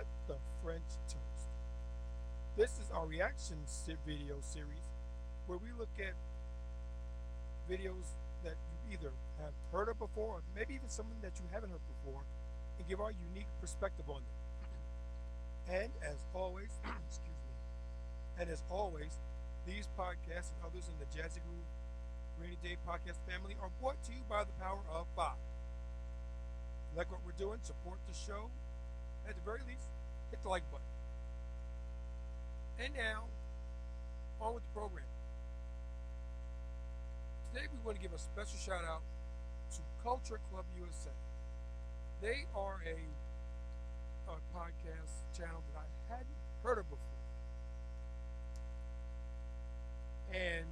Not the French toast. This is our reaction video series where we look at videos that you either have heard of before or maybe even something that you haven't heard before and give our unique perspective on them. And as always, excuse me, and as always, these podcasts and others in the Jazzy Groove Rainy Day Podcast family are brought to you by the power of 5. Like what we're doing, support the show. At the very least, hit the like button. And now, on with the program. Today we want to give a special shout out to Culture Club USA. They are a podcast channel that I hadn't heard of before. And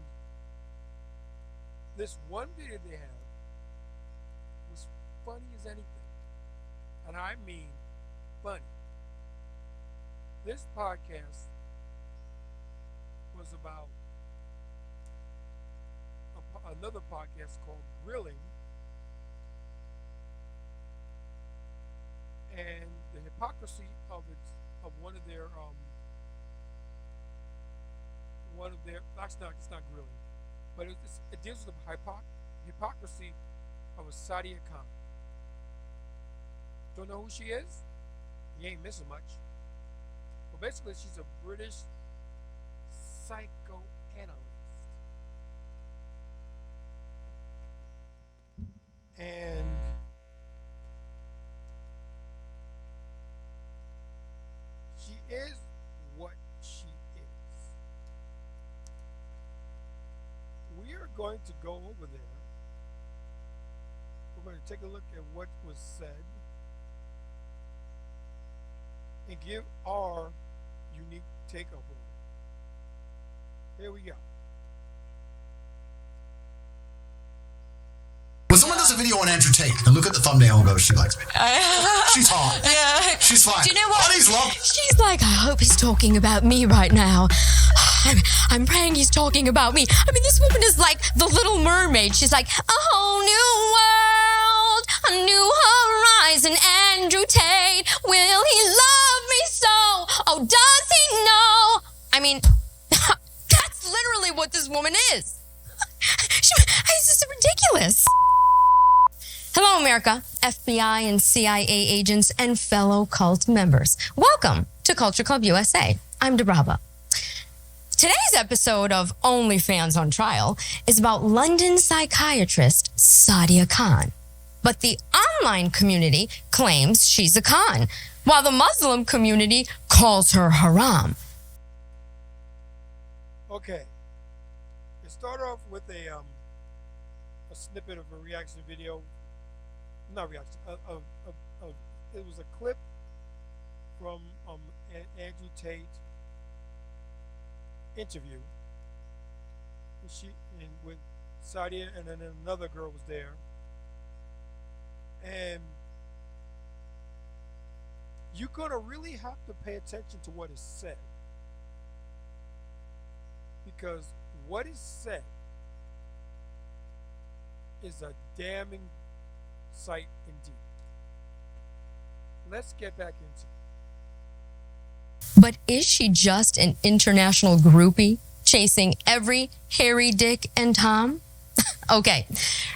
this one video they have was funny as anything. And I mean funny. This podcast was about another podcast called Grilling, and the hypocrisy of one of their actually it's not grilling, but it deals with the hypocrisy of a Sadia Khan. Don't know who she is? You ain't missing much. Well, basically, she's a British psychoanalyst. And she is what she is. We are going to go over there. We're going to take a look at what was said and give our unique take on it. Here we go. When someone does a video on Andrew Tate and look at the thumbnail and go, she likes me. She's hot. Yeah. She's fine. Do you know what? Buddies love. She's like, I hope he's talking about me right now. I'm praying he's talking about me. I mean, this woman is like the Little Mermaid. She's like, a whole new world, a new horizon. Andrew Tate, will he love me so? Oh, does he know? I mean, that's literally what this woman is. This is ridiculous. Hello, America, FBI and CIA agents and fellow cult members. Welcome to Culture Club USA. I'm DeBrava. Today's episode of OnlyFans on Trial is about London psychiatrist Sadia Khan. But the online community claims she's a Khan, while the Muslim community calls her haram. Okay. Let's start off with a snippet of a reaction video. Not reaction. It was a clip from Andrew Tate interview. With Sadia, and then another girl was there. And you're gonna really have to pay attention to what is said, because what is said is a damning sight indeed. Let's get back into it. But is she just an international groupie chasing every hairy Dick and Tom? Okay.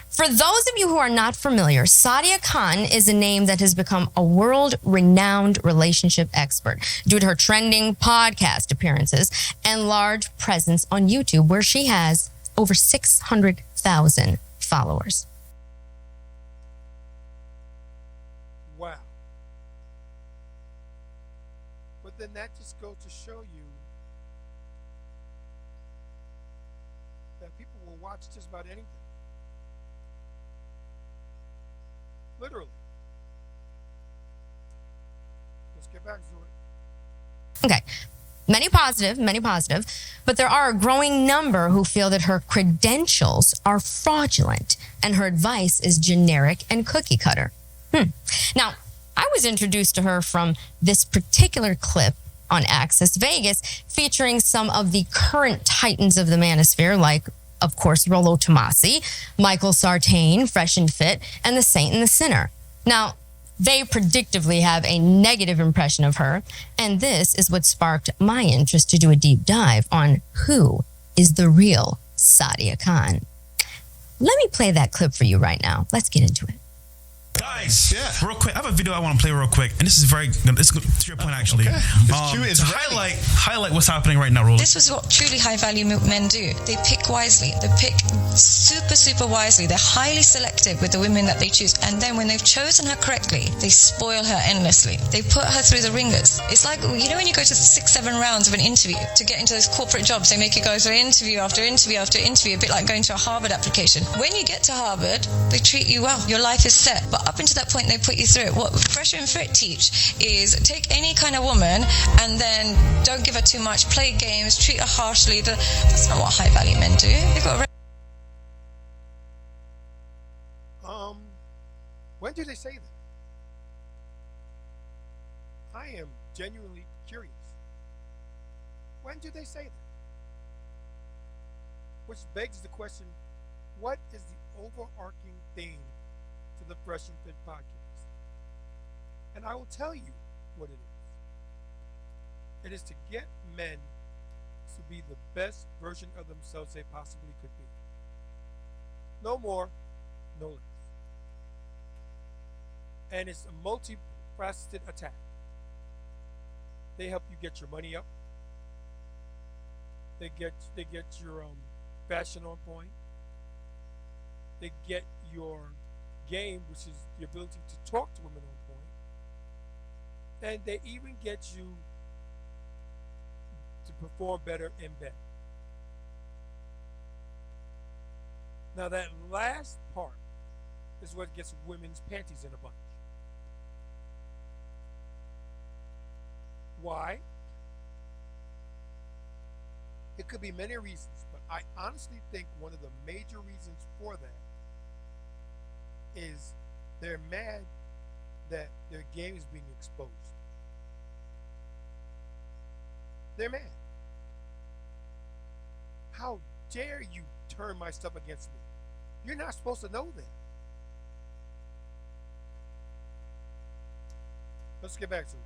For those of you who are not familiar, Sadia Khan is a name that has become a world-renowned relationship expert due to her trending podcast appearances and large presence on YouTube, where she has over 600,000 followers. Wow. But then that just goes to show you that people will watch just about anything. Literally. Let's get back to it. Okay. Many positive, but there are a growing number who feel that her credentials are fraudulent and her advice is generic and cookie cutter. Now, I was introduced to her from this particular clip on Access Vegas featuring some of the current titans of the manosphere, like, of course, Rollo Tomasi, Michael Sartain, Fresh and Fit, and The Saint and the Sinner. Now, They predictably have a negative impression of her, and this is what sparked my interest to do a deep dive on who is the real Sadia Khan. Let me play that clip for you right now. Let's get into it. Guys, real quick, I have a video I want to play real quick, and this is it's to your point actually. Okay. To highlight what's happening right now, Roland. This was what truly high value men do. They pick wisely. They pick super wisely. They're highly selective with the women that they choose, and then when they've chosen her correctly, they spoil her endlessly. They put her through the ringers. It's like, you know, when you go to 6-7 rounds of an interview to get into those corporate jobs, they make you go through interview after interview after interview, a bit like going to a Harvard application. When you get to Harvard, they treat you well. Your life is set. But up until that point, they put you through it. What Fresher and Fit teach is take any kind of woman and then don't give her too much, play games, treat her harshly. That's not what high value men do. They've got when do they say that? I am genuinely curious. When do they say that? Which begs the question, what is the overarching theme to the Fresh and Fit podcast? And I will tell you what it is. It is to get men to be the best version of themselves they possibly could be. No more, no less. And it's a multifaceted attack. They help you get your money up. They get your fashion on point. They get your game, which is the ability to talk to women on point. And they even get you to perform better in bed. Now that last part is what gets women's panties in a bunch. Why? It could be many reasons, but I honestly think one of the major reasons for that is they're mad that their game is being exposed. They're mad. How dare you turn my stuff against me? You're not supposed to know that. Let's get back to it.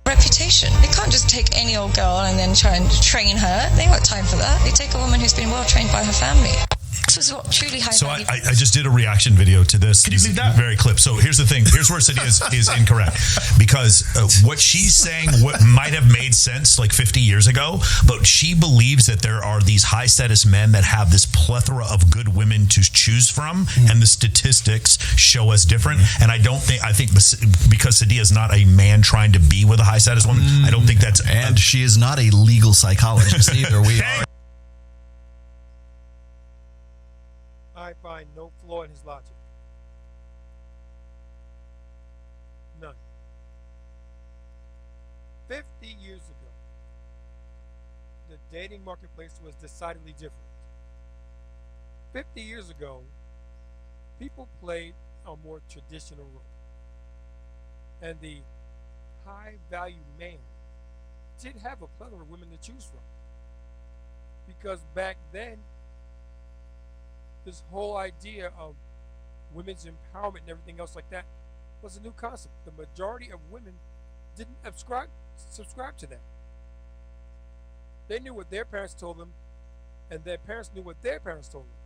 Reputation. They can't just take any old girl and then try and train her. They ain't got time for that. They take a woman who's been well trained by her family. This was what truly high So value. I just did a reaction video to this. Can you believe that? Very clip. So here's the thing. Here's where Sadia is incorrect. Because what she's saying what might have made sense like 50 years ago, but she believes that there are these high status men that have this plethora of good women to choose from, and the statistics show us different. And I think because Sadia is not a man trying to be with a high status woman, I don't think that's... And she is not a legal psychologist either. We are. I find no flaw in his logic. None. 50 years ago, the dating marketplace was decidedly different. 50 years ago, people played a more traditional role. And the high-value man did have a plethora of women to choose from. Because back then, this whole idea of women's empowerment and everything else like that was a new concept. The majority of women didn't subscribe to that. They knew what their parents told them, and their parents knew what their parents told them.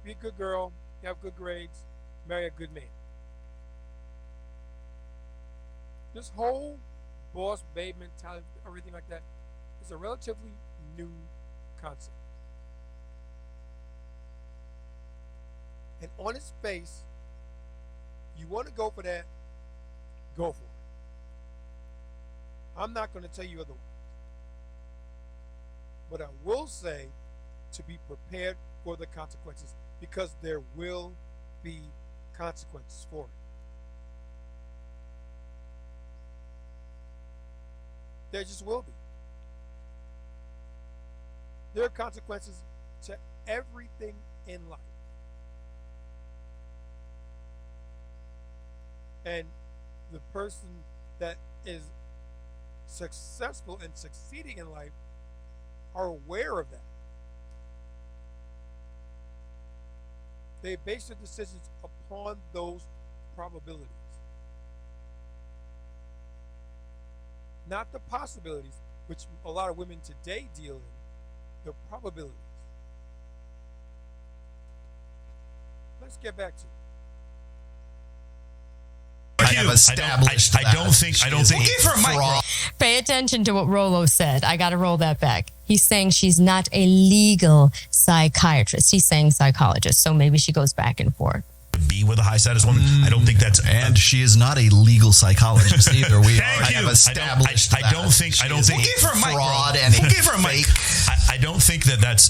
Be a good girl, have good grades, marry a good man. This whole boss babe mentality, everything like that, is a relatively new concept. And on its face, you want to go for that, go for it. I'm not going to tell you otherwise. But I will say to be prepared for the consequences, because there will be consequences for it. There just will be. There are consequences to everything in life. And the person that is successful and succeeding in life are aware of that. They base their decisions upon those probabilities. not the possibilities, which a lot of women today deal in, the probabilities. Let's get back to it. I have established I don't think. We'll give her a mic. Pay attention to what Rolo said. I got to roll that back. He's saying she's not a legal psychiatrist. He's saying psychologist. So maybe she goes back and forth. Be with a high status woman. I don't think that's. And she is not a legal psychologist either. We Thank you. have established. I don't think. We'll give her a mic. Fraud and we'll give her a mic. I don't think that's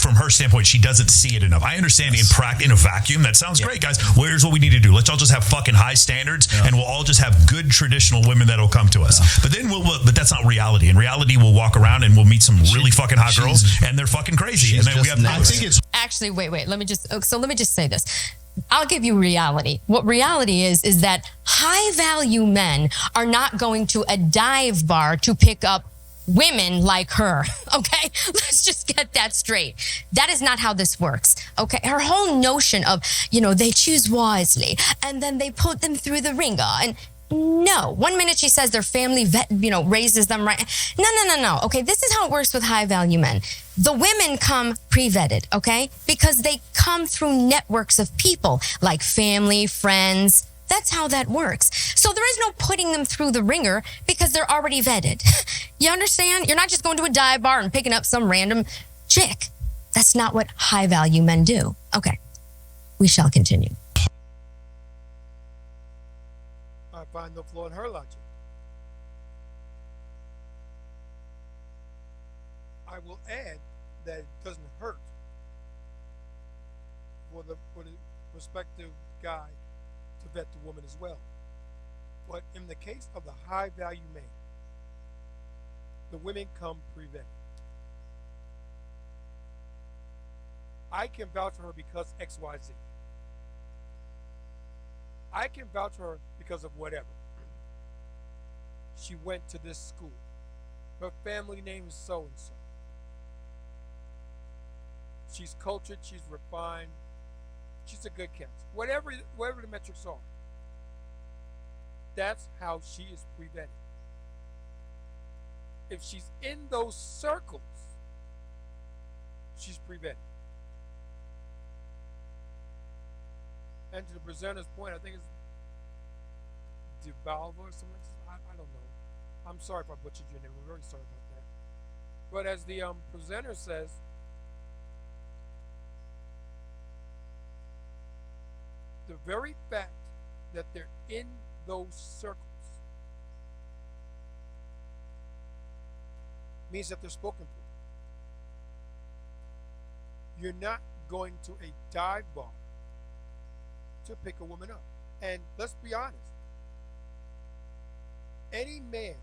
from her standpoint. She doesn't see it enough. I understand in a vacuum. That sounds great, guys. Here's what we need to do. Let's all just have fucking high standards, and we'll all just have good traditional women that'll come to us. But then but that's not reality. In reality, we'll walk around and we'll meet some really fucking hot girls, and they're fucking crazy. And then we have. I think it's actually wait. Let me just say this. I'll give you reality. What reality is that high value men are not going to a dive bar to pick up women like her. Okay? Let's just get that straight. That is not how this works. Okay? Her whole notion of, they choose wisely and then they put them through the ringer. And no, 1 minute she says their family raises them right. No. Okay, this is how it works with high value men. The women come pre-vetted, okay? Because they come through networks of people like family, friends. That's how that works. So there is no putting them through the ringer because they're already vetted. You understand? You're not just going to a dive bar and picking up some random chick. That's not what high value men do. Okay, we shall continue. I find no flaw in her logic. I will add that it doesn't hurt for the prospective guy to vet the woman as well. But in the case of the high value man, the women come pre-vetted. I can vouch for her because XYZ. I can vouch for her because of whatever. She went to this school. Her family name is so-and-so. She's cultured, she's refined, she's a good catch. Whatever the metrics are, that's how she is pre-vetted. If she's in those circles, she's pre-vetted. And to the presenter's point, I think it's DeValva or something. I don't know. I'm sorry if I butchered your name. I'm very sorry about that. But as the presenter says, the very fact that they're in those circles means that they're spoken for. You're not going to a dive bar to pick a woman up. And let's be honest, any man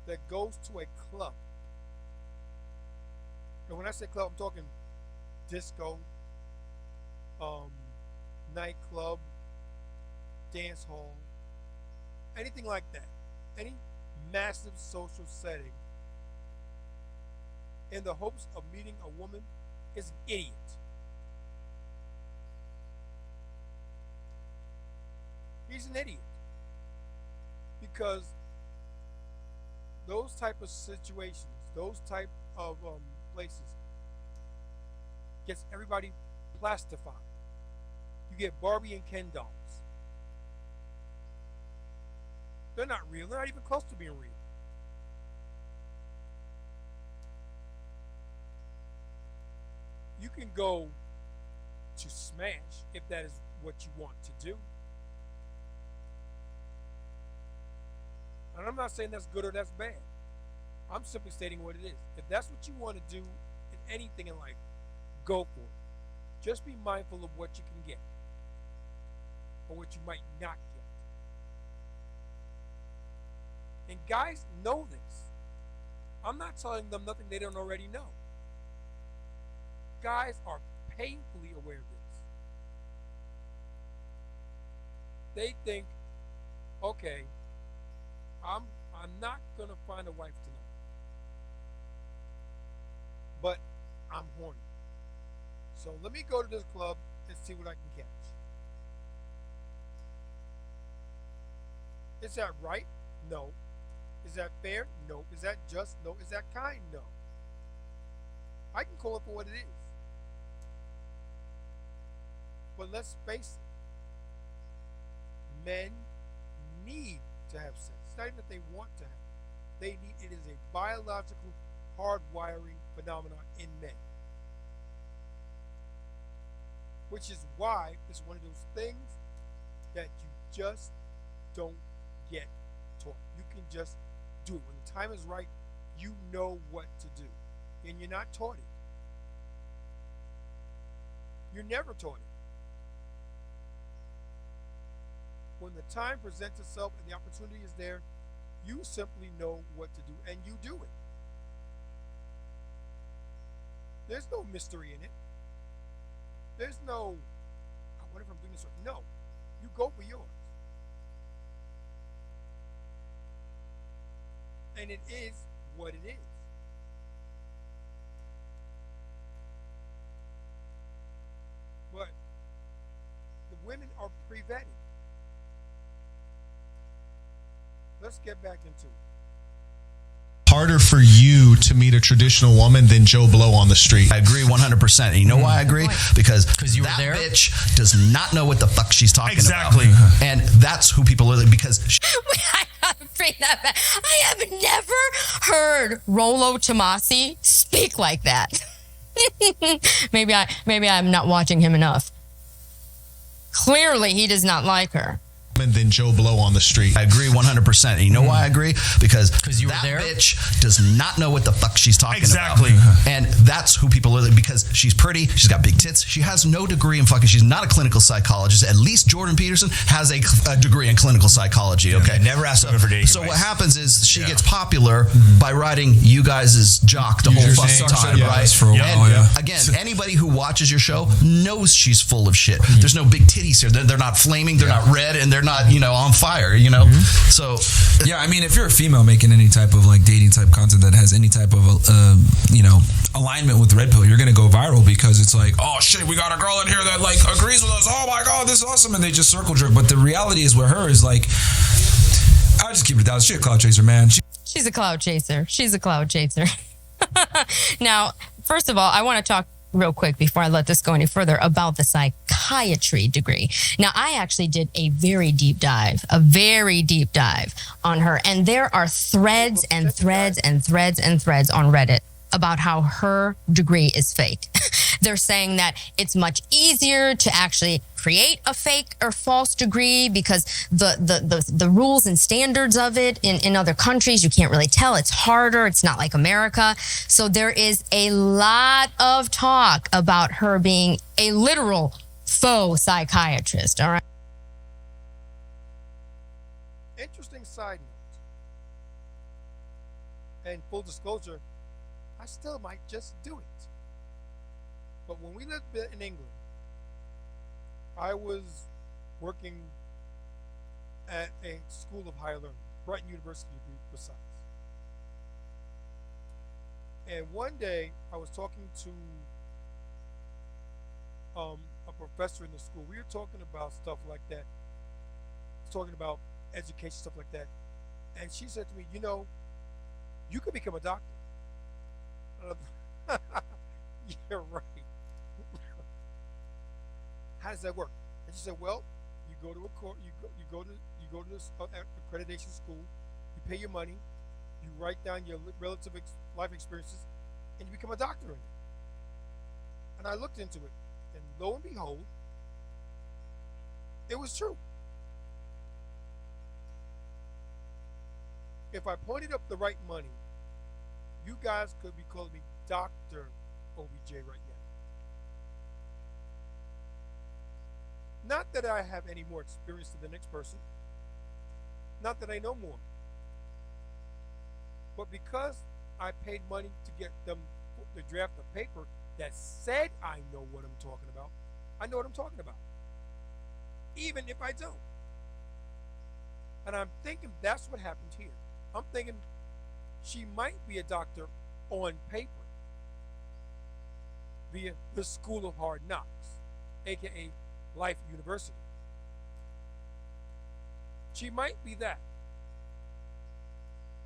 that goes to a club, and when I say club, I'm talking disco, nightclub, dance hall, anything like that, any massive social setting in the hopes of meeting a woman is an idiot. He's an idiot. Because those type of situations, those type of places gets everybody plastified. You get Barbie and Ken dolls. They're not real. They're not even close to being real. You can go to Smash if that is what you want to do. And I'm not saying that's good or that's bad. I'm simply stating what it is. If that's what you want to do in anything in life, go for it. Just be mindful of what you can get or what you might not get. And guys know this. I'm not telling them nothing they don't already know. Guys are painfully aware of this. They think, okay, I'm not gonna find a wife tonight, but I'm horny. So let me go to this club and see what I can catch. Is that right? No. Is that fair? No. Is that just? No. Is that kind? No. I can call it for what it is. But let's face it. Men need to have sex. It's not even that they want to have it. They need it. Is a biological hardwiring phenomenon in men. Which is why it's one of those things that you just don't get taught. You can just do it. When the time is right, you know what to do. And you're not taught it. You're never taught it. When the time presents itself and the opportunity is there, you simply know what to do, and you do it. There's no mystery in it. There's no, I wonder if I'm doing this right. No, you go for yours. And it is what it is. But the women are pre-vetted. Let's get back into it. Harder for you to meet a traditional woman than Joe Blow on the street. I agree 100%. And you know why I agree? Because you were that there? bitch does not know what the fuck she's talking Exactly. about. And that's who people are, because I gotta bring that back. I have never heard Rollo Tomasi speak like that. maybe I'm not watching him enough. Clearly, he does not like her. Than Joe Blow on the street. I agree 100%. And you know why I agree? Because you were that there? bitch does not know what the fuck she's talking Exactly. about. And that's who people are, because she's pretty, she's got big tits, she has no degree in fucking, she's not a clinical psychologist. At least Jordan Peterson has a degree in clinical psychology, okay? Never asked women for dating So advice. what happens is she gets popular by riding you guys' jock the whole your fucking name, time, yeah, right? that's for a while, And yeah. again, anybody who watches your show knows she's full of shit. There's no big titties here. They're not flaming, they're not red, and they're not, on fire, So Yeah, I mean, if you're a female making any type of like dating type content that has any type of alignment with Red Pill, you're gonna go viral because it's like, oh shit, we got a girl in here that like agrees with us. Oh my god, this is awesome, and they just circle jerk. But the reality is, with her is like, I just keep it down. She's a cloud chaser, man. She's a cloud chaser. She's a cloud chaser. Now, first of all, I want to talk real quick before I let this go any further about the psychiatry degree. Now, I actually did a very deep dive on her. And there are threads and threads and threads and threads on Reddit about how her degree is fake. They're saying that it's much easier to actually create a fake or false degree because the rules and standards of it in other countries, you can't really tell. It's harder. It's not like America. So there is a lot of talk about her being a literal faux psychiatrist. All right. Interesting side note. And full disclosure, I still might just do it. But when we lived in England, I was working at a school of higher learning, Brighton University to be precise. And one day I was talking to a professor in the school. We were talking about stuff like that, talking about education, stuff like that. And she said to me, you could become a doctor. You're right. How does that work? And she said, well, you go to a court, you go to this accreditation school, you pay your money, you write down your relative life experiences, and you become a doctor in it. And I looked into it, and lo and behold, it was true. If I pointed up the right money, you guys could be calling me Dr. OBJ right now. Not that I have any more experience than the next person. Not that I know more. But because I paid money to get them to draft a paper that said I know what I'm talking about, I know what I'm talking about. Even if I don't. And I'm thinking that's what happened here. I'm thinking she might be a doctor on paper via the School of Hard Knocks, aka Life University. She might be that.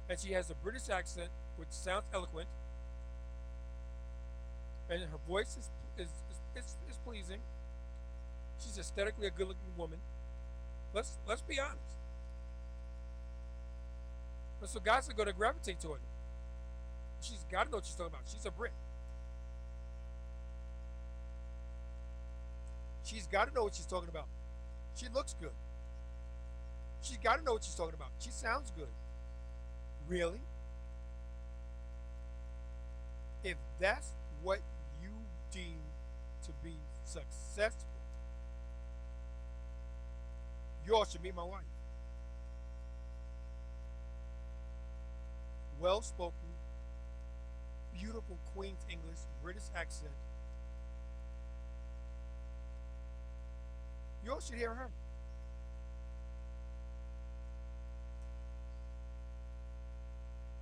and she has a British accent which sounds eloquent, and her voice is pleasing. She's aesthetically a good-looking woman. Let's be honest. But so guys are going to gravitate toward her. She's got to know what she's talking about. She's a Brit. She's got to know what she's talking about. She looks good. She's got to know what she's talking about. She sounds good. Really? If that's what you deem to be successful, you all should meet my wife. Well-spoken, beautiful Queen's English, British accent. You all should hear her.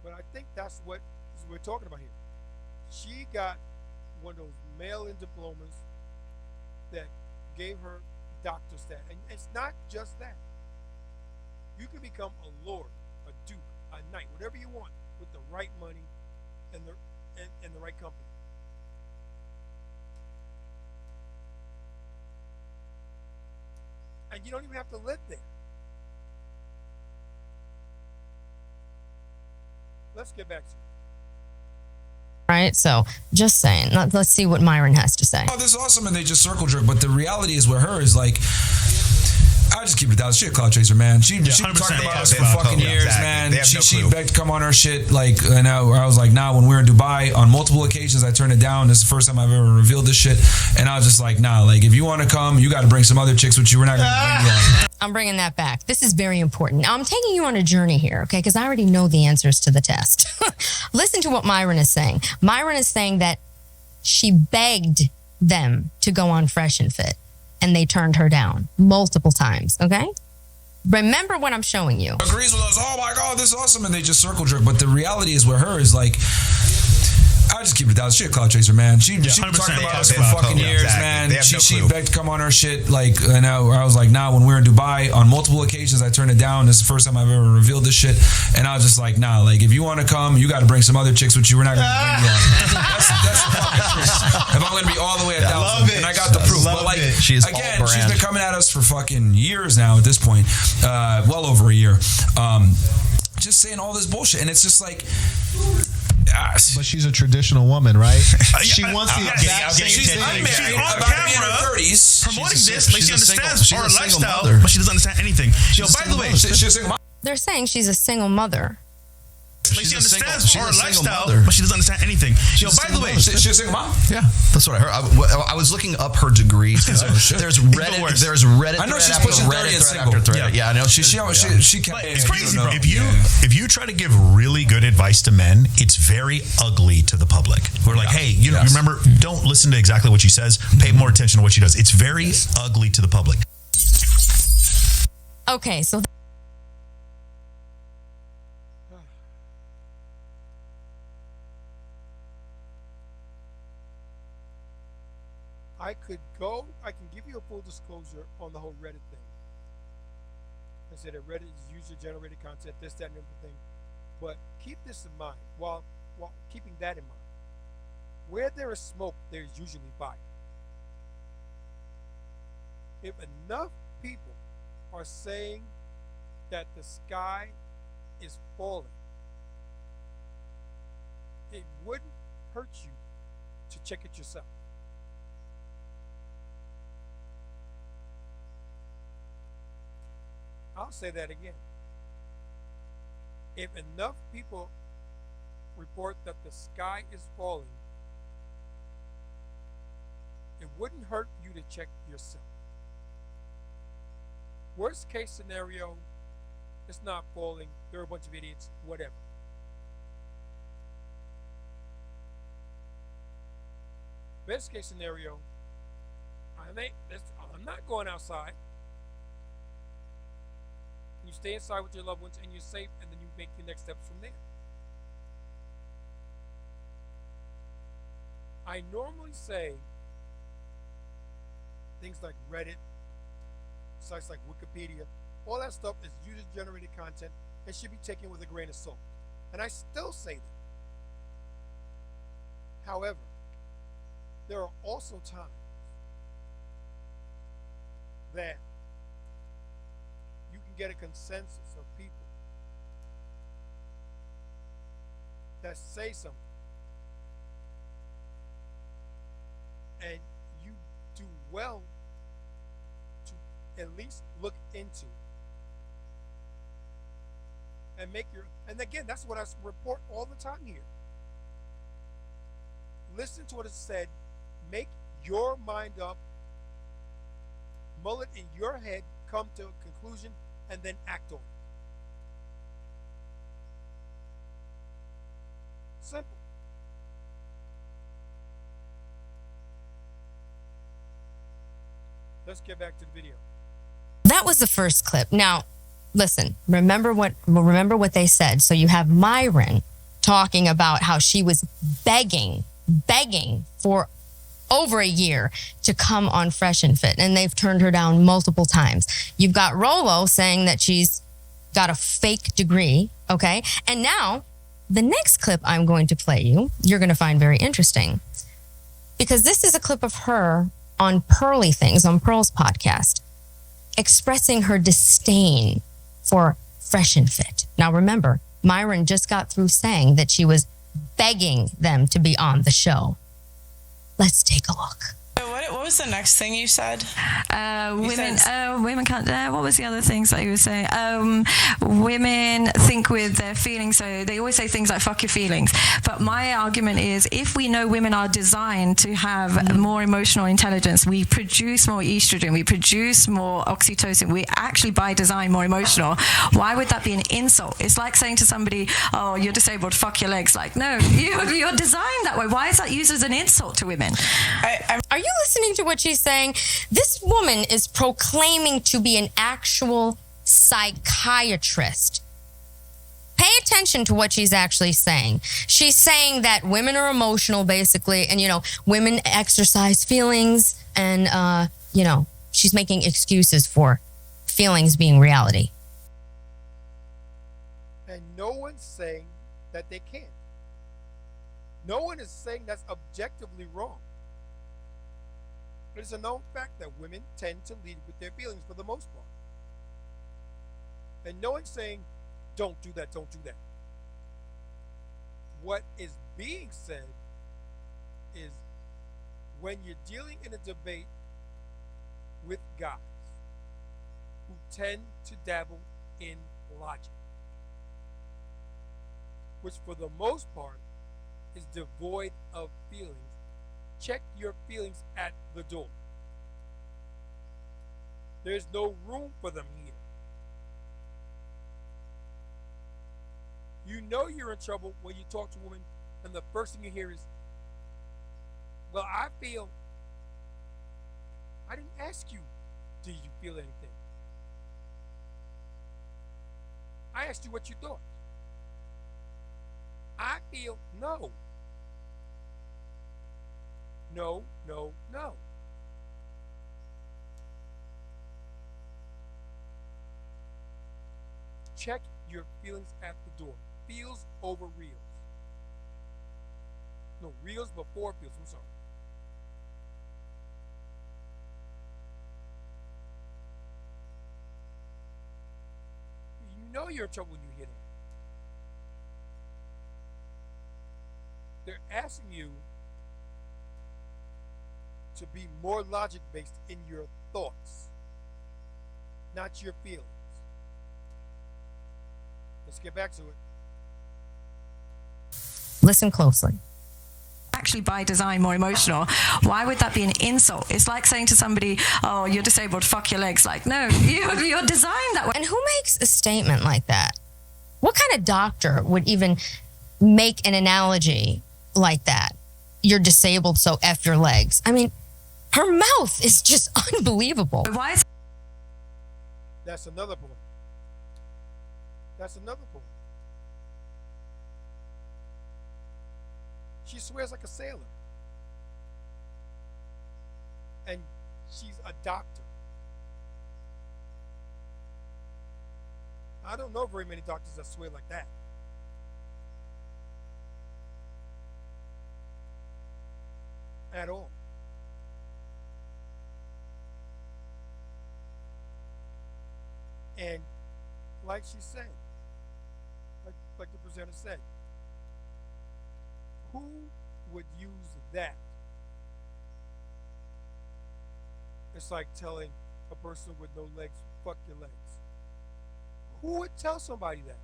But I think that's what we're talking about here. She got one of those mail-in diplomas that gave her doctor status. And it's not just that. You can become a lord, a duke, a knight, whatever you want with the right money and the right company. And you don't even have to live there. Let's get back to it. Right? So, just saying. Let's see what Myron has to say. Oh, this is awesome, and they just circle jerk. But the reality is, with her, is like, I just keep it down. She a cloud chaser, man. She been talking about us for fucking years, man. She begged to come on her shit. Like, and I was like, nah. When we were in Dubai, on multiple occasions, I turned it down. This is the first time I've ever revealed this shit. And I was just like, nah. Like, if you want to come, you got to bring some other chicks with you. We're not going to bring you on. I'm bringing that back. This is very important. Now, I'm taking you on a journey here, okay? Because I already know the answers to the test. Listen to what Myron is saying. Myron is saying that she begged them to go on Fresh and Fit, and they turned her down multiple times, okay? Remember what I'm showing you. Agrees with us. Oh my God, this is awesome. And they just circle jerk. But the reality is, with her, is like, I just keep it down. She a cloud chaser, man. She been talking about us for fucking years, man. She begged to come on her shit. Like, and I was like, nah. When we were in Dubai, on multiple occasions, I turned it down. This is the first time I've ever revealed this shit. And I was just like, nah. Like, if you want to come, you got to bring some other chicks with you. We're not going to bring you on. That's the fucking truth. If I'm going to be all the way 1,000, and I got the proof. But like, she's been coming at us for fucking years now. At this point, well over a year. Just saying all this bullshit, and it's just like. But she's a traditional woman, right? She wants the exact same thing. I'm married, on camera, 30s. promoting this. Like, she understands our lifestyle, but she doesn't understand anything. By the way, she's a single mom. They're saying she's a single mother. Like, she understands our lifestyle, but she doesn't understand anything. By the way, she's a single mom. Yeah, that's what I heard. I was looking up her degrees because there's Reddit. There's Reddit. I know she's pushing 30 and single. Yeah, I know. She it's crazy, bro. If you try to give really good advice to men, it's very ugly to the public. We're like, hey, you remember, don't listen to exactly what she says. Pay more attention to what she does. It's very ugly to the public. Okay, so I can give you a full disclosure on the whole Reddit thing. I said that Reddit is user-generated content, this, that, and everything. But keep this in mind, while keeping that in mind. Where there is smoke, there is usually fire. If enough people are saying that the sky is falling, it wouldn't hurt you to check it yourself. I'll say that again. If enough people report that the sky is falling, it wouldn't hurt you to check yourself. Worst case scenario, it's not falling, there are a bunch of idiots, whatever. Best case scenario, I'm not going outside. You stay inside with your loved ones and you're safe, and then you make the next steps from there. I normally say things like Reddit, sites like Wikipedia, all that stuff is user-generated content. It should be taken with a grain of salt. And I still say that. However, there are also times that you can get a consensus of people that say something, and you do well to at least look into and make your, and again, that's what I report all the time here. Listen to what is said, make your mind up, mull it in your head, come to a conclusion, and then act on it. Simple. Let's get back to the video. That was the first clip. Now, listen, remember what they said. So you have Myron talking about how she was begging for over a year to come on Fresh and Fit, and they've turned her down multiple times. You've got Rolo saying that she's got a fake degree, okay? And now, the next clip I'm going to play you're going to find very interesting, because this is a clip of her on Pearly Things, on Pearl's podcast, expressing her disdain for Fresh and Fit. Now remember, Myron just got through saying that she was begging them to be on the show. Let's take a look. What was the next thing you said? Women can't. What was the other things that you were saying? Women think with their feelings, so they always say things like "fuck your feelings." But my argument is, if we know women are designed to have more emotional intelligence, we produce more estrogen, we produce more oxytocin. We actually, by design, more emotional. Why would that be an insult? It's like saying to somebody, "Oh, you're disabled. Fuck your legs." Like, no, you're designed that way. Why is that used as an insult to women? Are you listening to what she's saying? This woman is proclaiming to be an actual psychiatrist. Pay attention to what she's actually saying. She's saying that women are emotional, basically, and, women exercise feelings, and, she's making excuses for feelings being reality. And no one's saying that they can't. No one is saying that's objectively wrong. But it's a known fact that women tend to lead with their feelings for the most part. And no one's saying, don't do that, don't do that. What is being said is, when you're dealing in a debate with guys who tend to dabble in logic, which for the most part is devoid of feelings, check your feelings at the door. There's no room for them here. You know you're in trouble when you talk to a woman and the first thing you hear is, well, I feel. I didn't ask you, do you feel anything? I asked you what you thought. I feel no. No, no, no. Check your feelings at the door. Feels over reels. No, reels before feels. I'm sorry. You know you're in trouble when you hear that. They're asking you to be more logic-based in your thoughts, not your feelings. Let's get back to it. Listen closely. Actually, by design, more emotional. Why would that be an insult? It's like saying to somebody, "Oh, you're disabled. Fuck your legs." Like, no, you're designed that way. And who makes a statement like that? What kind of doctor would even make an analogy like that? You're disabled, so F your legs. I mean, her mouth is just unbelievable. Why is That's another point. That's another point. She swears like a sailor. And she's a doctor. I don't know very many doctors that swear like that. at all. And like she said, like the presenter said, who would use that? It's like telling a person with no legs, fuck your legs. Who would tell somebody that?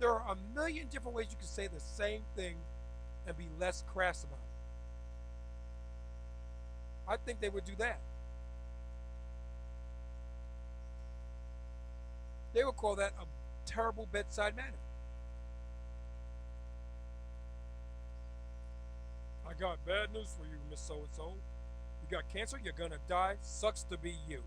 There are a million different ways you can say the same thing and be less crass about it. I think they would do that. They would call that a terrible bedside manner. I got bad news for you, Miss So-and-so. You got cancer, you're gonna die. Sucks to be you.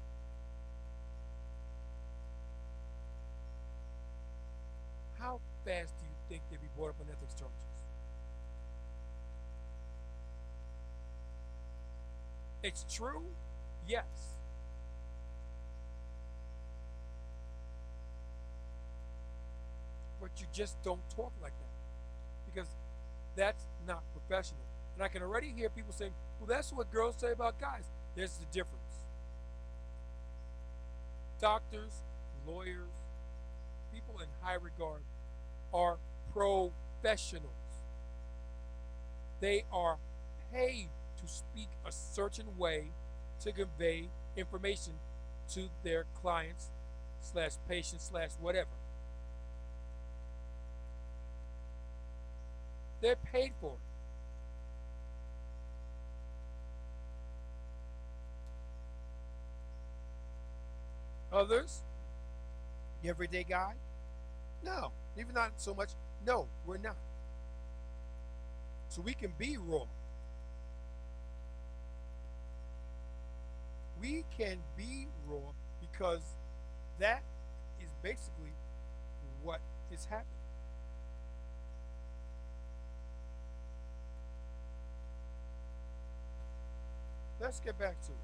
How fast do you think they'd be brought up on ethics charges? It's true? Yes. But you just don't talk like that because that's not professional. And I can already hear people saying, well, that's what girls say about guys. There's the difference. Doctors, lawyers, people in high regard are professionals. They are paid to speak a certain way to convey information to their clients / patients / whatever. They're paid for it. Others, the everyday guy, no, even not so much. No, we're not. So we can be raw. We can be raw because that is basically what is happening. Let's get back to it.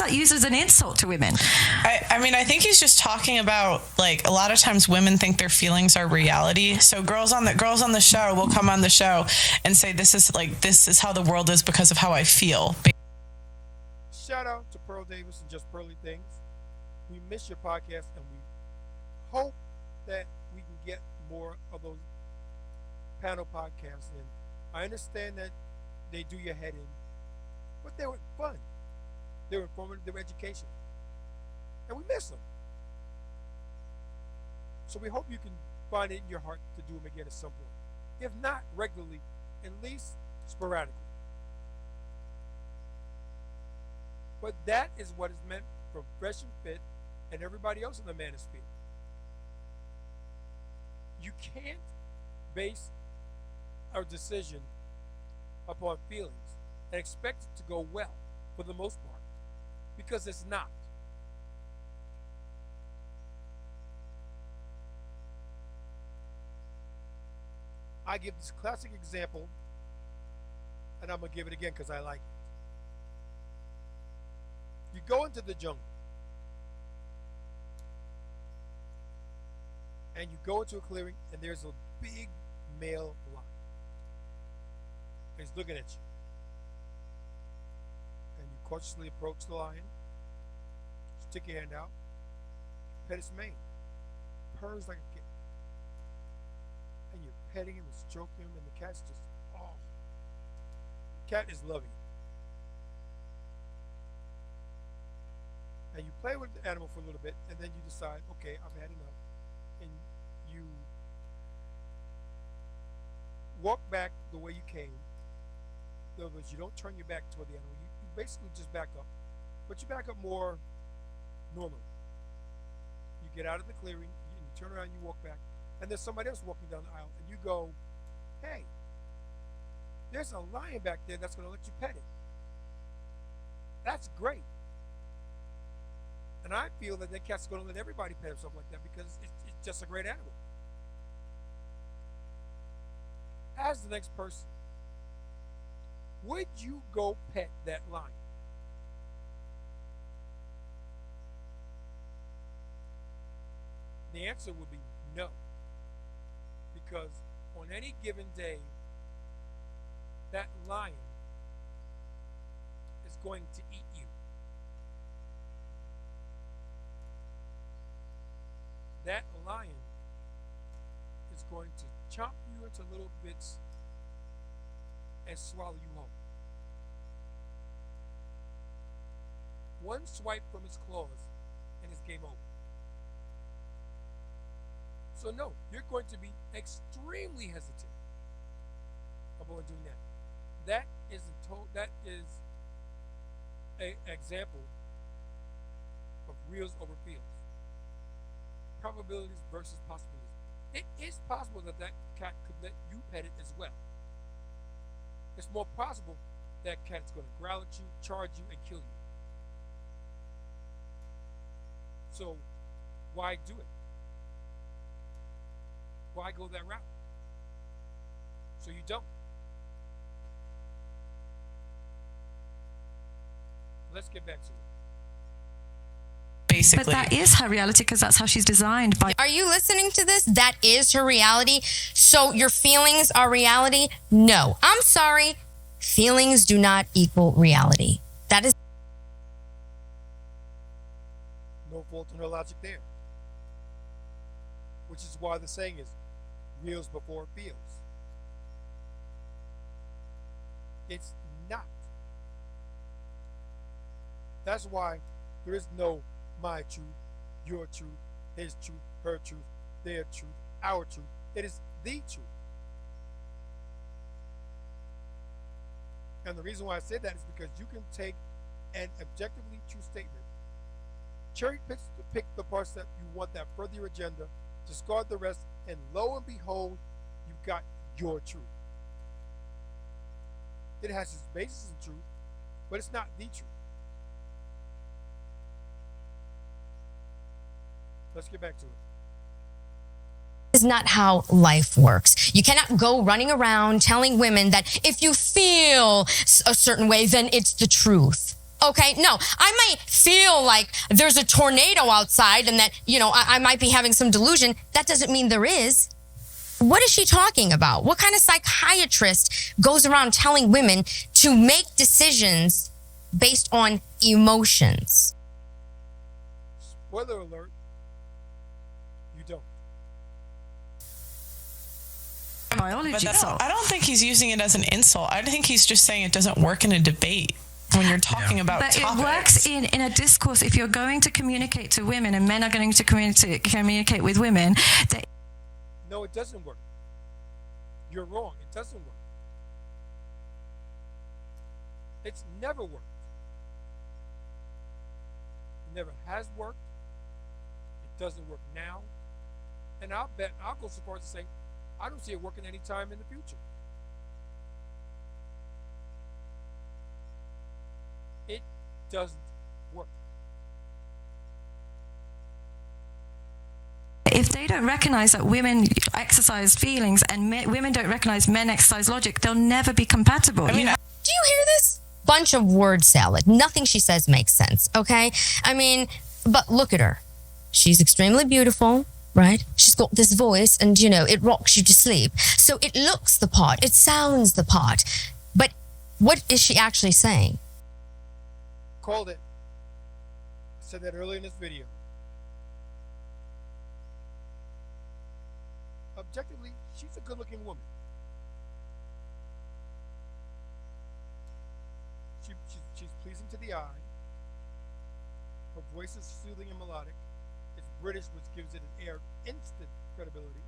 That used as an insult to women. I mean, I think he's just talking about, like, a lot of times women think their feelings are reality. So girls on the show will come on the show and say, this is how the world is because of how I feel. Shout out to Pearl Davis and Just Pearly Things. We miss your podcast and we hope that we can get more of those panel podcasts in. I understand that they do your head in, but they were fun. They were informative, they were educational. And we miss them. So we hope you can find it in your heart to do them again at some point. If not regularly, at least sporadically. But that is what is meant for Fresh and Fit and everybody else in the manosphere. You can't base our decision upon feelings and expect it to go well for the most part, because it's not. I give this classic example, and I'm going to give it again because I like it. You go into the jungle, and you go into a clearing, and there's a big male lion. He's looking at you. And you cautiously approach the lion, stick your hand out, pet his mane, purrs like a kitten. And you're petting him and stroking him, and the cat's just, oh. The cat is loving it. And you play with the animal for a little bit, and then you decide, okay, I've had enough. And you walk back the way you came. In other words, you don't turn your back toward the animal. You basically just back up. But you back up more normally. You get out of the clearing, you turn around, you walk back, and there's somebody else walking down the aisle, and you go, hey, there's a lion back there that's going to let you pet it. That's great. And I feel that cat's going to let everybody pet himself like that because it's just a great animal. As the next person, would you go pet that lion? The answer would be no. because on any given day, that lion is going to eat you. That lion is going to chomp you into little bits and swallow you whole. One swipe from his claws and it's game over. So no, you're going to be extremely hesitant about doing that. That is an example of reals over feels. Probabilities versus possibilities. It is possible that that cat could let you pet it as well. It's more possible that cat is going to growl at you, charge you, and kill you. So why do it? Why go that route? So you don't. Let's get back to it. Basically. But that is her reality because that's how she's designed. Are you listening to this? That is her reality. So your feelings are reality? No. I'm sorry. Feelings do not equal reality. That is no fault in her logic there. Which is why the saying is reals before feels. It's not. That's why there is no my truth, your truth, his truth, her truth, their truth, our truth. It is the truth. And the reason why I said that is because you can take an objectively true statement, cherry pick the parts that you want that further your agenda, discard the rest, and lo and behold, you've got your truth. It has its basis in truth, but it's not the truth. Let's get back to it. Is not how life works. You cannot go running around telling women that if you feel a certain way, then it's the truth. Okay, no, I might feel like there's a tornado outside and that, I might be having some delusion. That doesn't mean there is. What is she talking about? What kind of psychiatrist goes around telling women to make decisions based on emotions? Spoiler alert, you don't. Biology. I don't think he's using it as an insult. I think he's just saying it doesn't work in a debate when you're talking about but topics. It works in a discourse. If you're going to communicate to women and men are going to communicate with women, no, it doesn't work. You're wrong. It doesn't work. It's never worked. It never has worked. It doesn't work now. And I'll go so far as to say, I don't see it working anytime in the future. It doesn't work. If they don't recognize that women exercise feelings and women don't recognize men exercise logic, they'll never be compatible. Do you hear this? Bunch of word salad. Nothing she says makes sense, okay? But look at her. She's extremely beautiful, right? She's got this voice and, it rocks you to sleep. So it looks the part. It sounds the part. But what is she actually saying? Called it. I said that earlier in this video. Objectively, she's a good-looking woman. She's pleasing to the eye. Her voice is soothing and melodic. It's British, which gives it an air of instant credibility.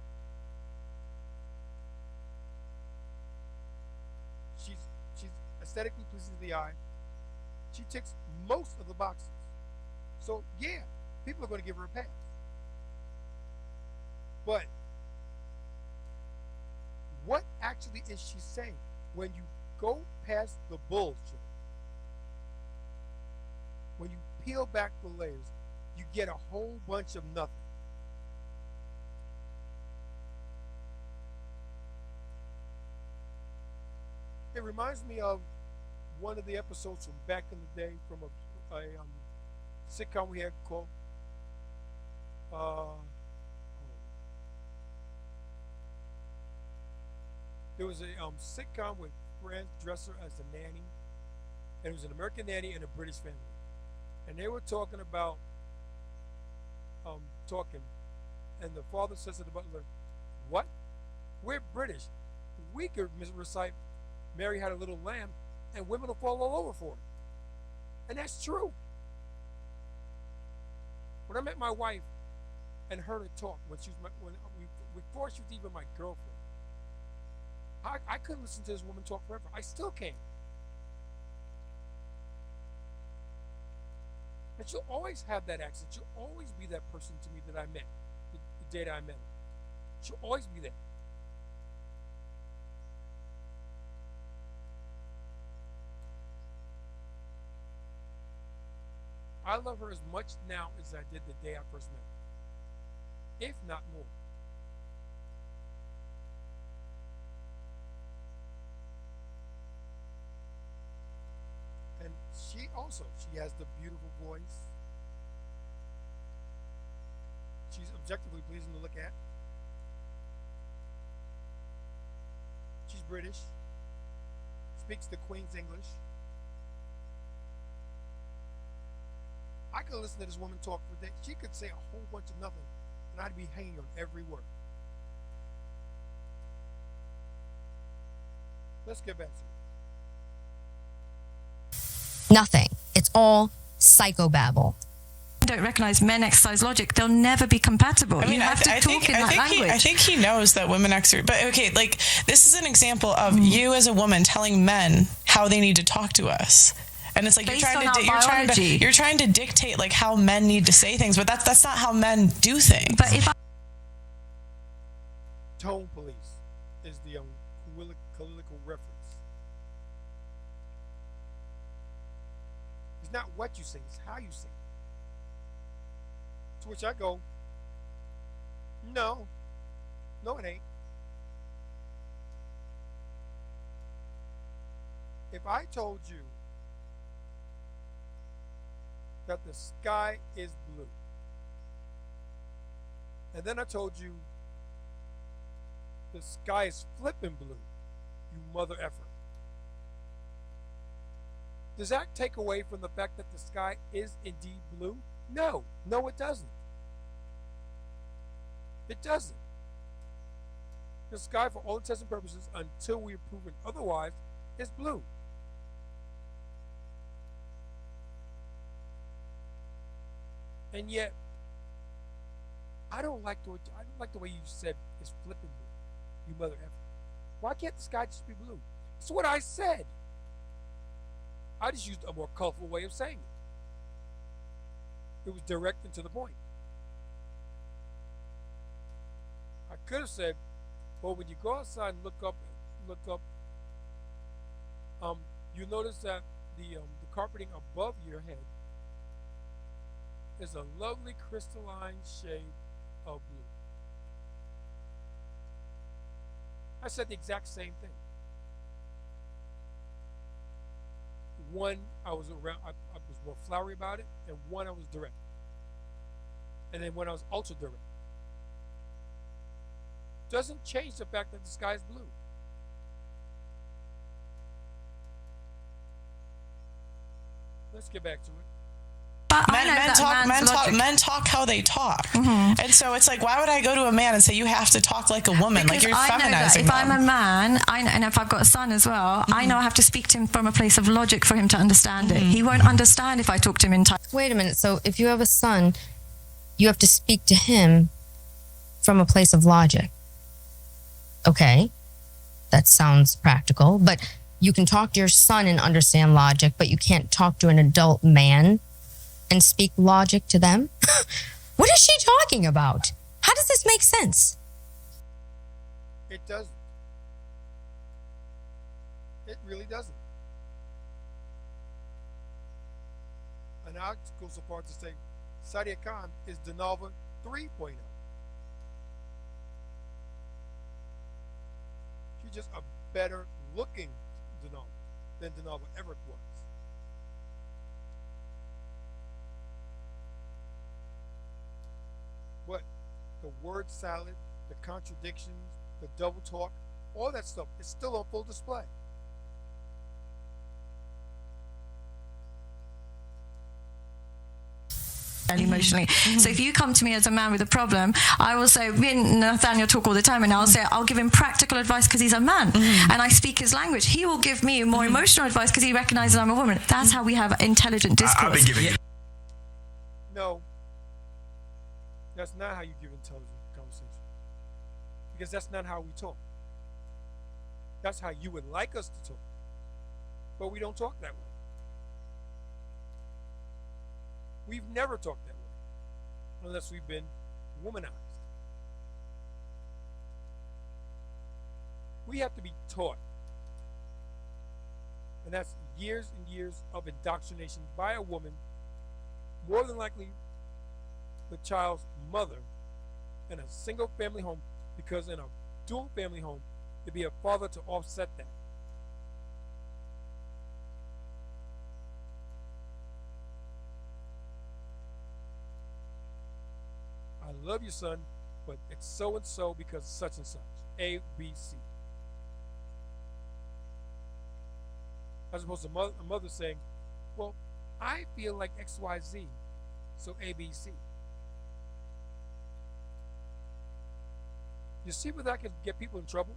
She's aesthetically pleasing to the eye. She ticks most of the boxes. So yeah, people are going to give her a pass. But what actually is she saying? When you go past the bullshit, when you peel back the layers, you get a whole bunch of nothing. It reminds me of one of the episodes from back in the day from a sitcom we had called There was a sitcom with Fran Dresser as the nanny, and it was an American nanny and a British family, and they were talking about talking, and the father says to the butler, "What? We're British. We could recite Mary Had a Little Lamb, and women will fall all over for it." And that's true. When I met my wife and heard her talk when she was before she was even my girlfriend, I couldn't listen to this woman talk forever. I still can't. And she'll always have that accent. She'll always be that person to me that I met, the day that I met her. She'll always be that. I love her as much now as I did the day I first met her, if not more. And she has the beautiful voice. She's objectively pleasing to look at. She's British, speaks the Queen's English. I could listen to this woman talk for days. She could say a whole bunch of nothing, and I'd be hanging on every word. Let's get back to it. Nothing. It's all psychobabble. Don't recognize men exercise logic, they'll never be compatible. You have to talk in that language. I think he knows that women exercise. But okay, like this is an example of you as a woman telling men how they need to talk to us. And it's like you're trying to dictate like how men need to say things, but that's not how men do things. But if Tone police is the colloquial reference. It's not what you say, it's how you say it. To which I go, no, it ain't. If I told you that the sky is blue, and then I told you the sky is flipping blue, you mother effer. Does that take away from the fact that the sky is indeed blue? No, it doesn't. It doesn't. The sky, for all intents and purposes, until we are proven otherwise, is blue. And yet, I don't like the way you said it's flipping blue, you mother effer. Why can't the sky just be blue? It's what I said. I just used a more colorful way of saying it. It was direct and to the point. I could have said, well, when you go outside and look up, you notice that the carpeting above your head is a lovely crystalline shade of blue. I said the exact same thing. One, I was more flowery about it, and one, I was direct. And then when I was ultra direct. Doesn't change the fact that the sky is blue. Let's get back to it. Men talk how they talk. Mm-hmm. And so it's like, why would I go to a man and say you have to talk like a woman? Because like you're feminizing if I'm a man, and if I've got a son as well, I know I have to speak to him from a place of logic for him to understand it. He won't understand if I talk to him in time. Wait a minute. So if you have a son, you have to speak to him from a place of logic. Okay. That sounds practical. But you can talk to your son and understand logic, but you can't talk to an adult man and speak logic to them? What is she talking about? How does this make sense? It doesn't. It really doesn't. And I'll go so far to say Sadia Khan is Denalva 3.0. She's just a better looking Denalva than Denalva ever was. But the word salad, the contradictions, the double talk, all that stuff is still on full display. Emotionally. So if you come to me as a man with a problem, I will say, me and Nathaniel talk all the time, and I'll say, I'll give him practical advice because he's a man and I speak his language. He will give me more emotional advice because he recognizes I'm a woman. That's how we have intelligent discourse. I've been giving No, that's not how you give intelligent conversation. Because that's not how we talk. That's how you would like us to talk. But we don't talk that way. We've never talked that way, unless we've been womanized. We have to be taught. And that's years and years of indoctrination by a woman, more than likely the child's mother, in a single family home, because in a dual family home, to be a father to offset that. I love you, son, but it's so and so because such and such. A, B, C. As opposed to a mother saying, well, I feel like X, Y, Z, so A, B, C. You see where that could get people in trouble?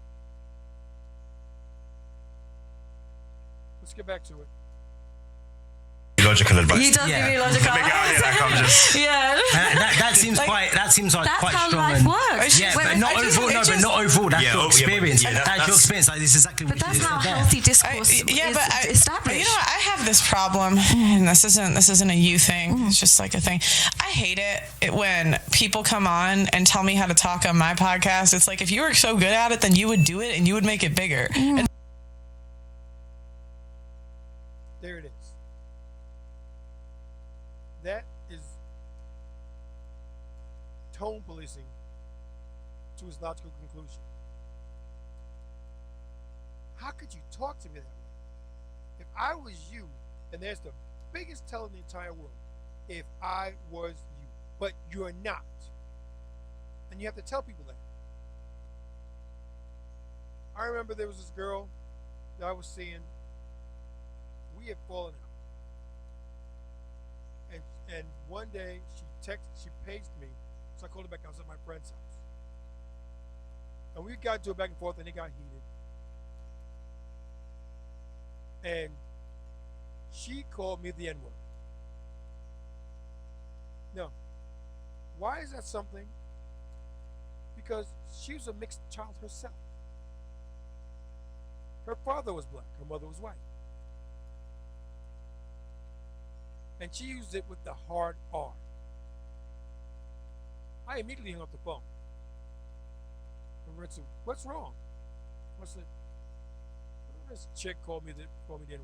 Let's get back to it. Logical advice. He does give me logical advice. That seems quite. That seems like that's quite how strong. life works. Yeah, but not overall. No, but not overall. That's your experience. That's your experience. Like this is exactly. But that's how healthy discourse is established. You know, I have this problem, and this isn't a you thing. It's just like a thing. I hate it when people come on and tell me how to talk on my podcast. It's like, if you were so good at it, then you would do it and you would make it bigger. And there it is. That is tone policing to its logical conclusion. How could you talk to me that way? If I was you, and there's the biggest tell in the entire world, if I was you, but you're not. And you have to tell people that. I remember there was this girl that I was seeing. We had fallen out. And one day she paged me, so I called her back. I was at my friend's house. And we got into it back and forth, and it got heated. And she called me the N-word. Now, why is that something? Because she was a mixed child herself. Her father was black, her mother was white. And she used it with the hard R. I immediately hung up the phone. And Red said, what's wrong? I said, this chick called me the N-word. Well,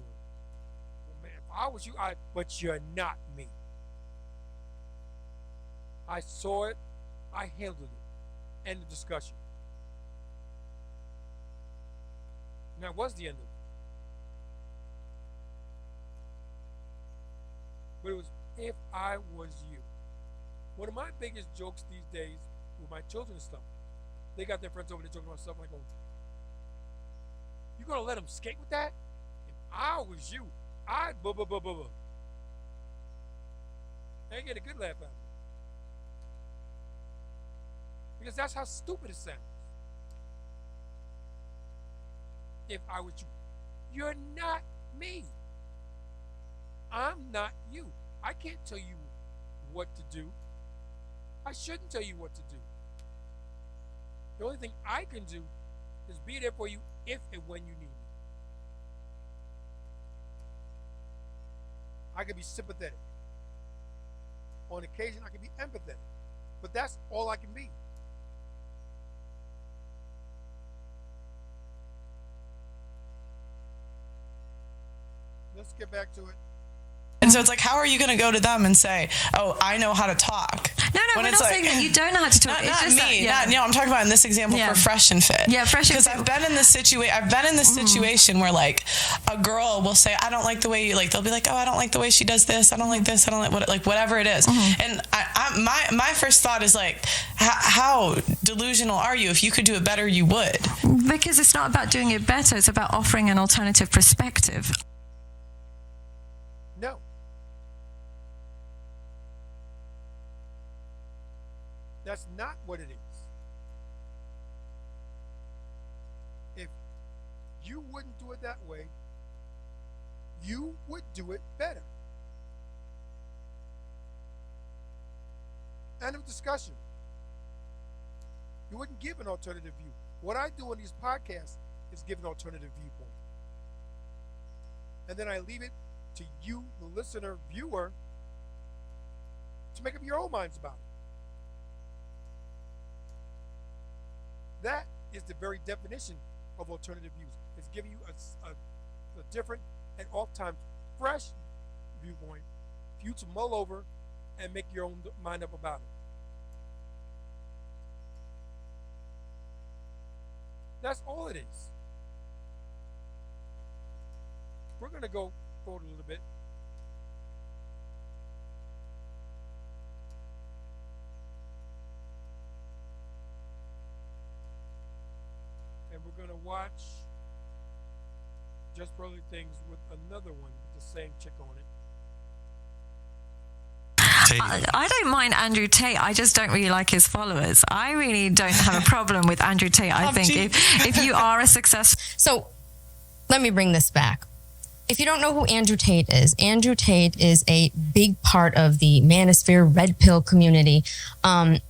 man, if I was you, but you're not me. I saw it, I handled it. End of discussion. And that was the end of it. But it was, if I was you. One of my biggest jokes these days with my children and stuff, they got their friends over there joking about stuff like, you gonna let them skate with that? If I was you, I'd blah, blah, blah, blah, blah. They get a good laugh out of it. Because that's how stupid it sounds. If I was you. You're not me. I'm not you. I can't tell you what to do. I shouldn't tell you what to do. The only thing I can do is be there for you if and when you need me. I can be sympathetic. On occasion, I can be empathetic. But that's all I can be. Let's get back to it. And so it's like, how are you going to go to them and say, oh, I know how to talk? No, we're not saying that you don't know how to talk. Not me. I'm talking about in this example for Fresh and Fit. Yeah, Fresh and Fit. Because I've been in this situation where like a girl will say, I don't like the way you, like, they'll be like, oh, I don't like the way she does this. I don't like this. I don't like whatever it is. And my first thought is like, how delusional are you? If you could do it better, you would. Because it's not about doing it better, it's about offering an alternative perspective. No. That's not what it is. If you wouldn't do it that way, you would do it better. End of discussion. You wouldn't give an alternative view. What I do in these podcasts is give an alternative viewpoint. And then I leave it to you, the listener, viewer, to make up your own minds about it. That is the very definition of alternative views. It's giving you a different and oftentimes fresh viewpoint for you to mull over and make your own mind up about it. That's all it is. We're going to go forward a little bit. And we're going to watch Just Brotherly Things with another one with the same chick on it. I don't mind Andrew Tate. I just don't really like his followers. I really don't have a problem with Andrew Tate. I think if you are a successful... So let me bring this back. If you don't know who Andrew Tate is a big part of the manosphere red pill community. I'm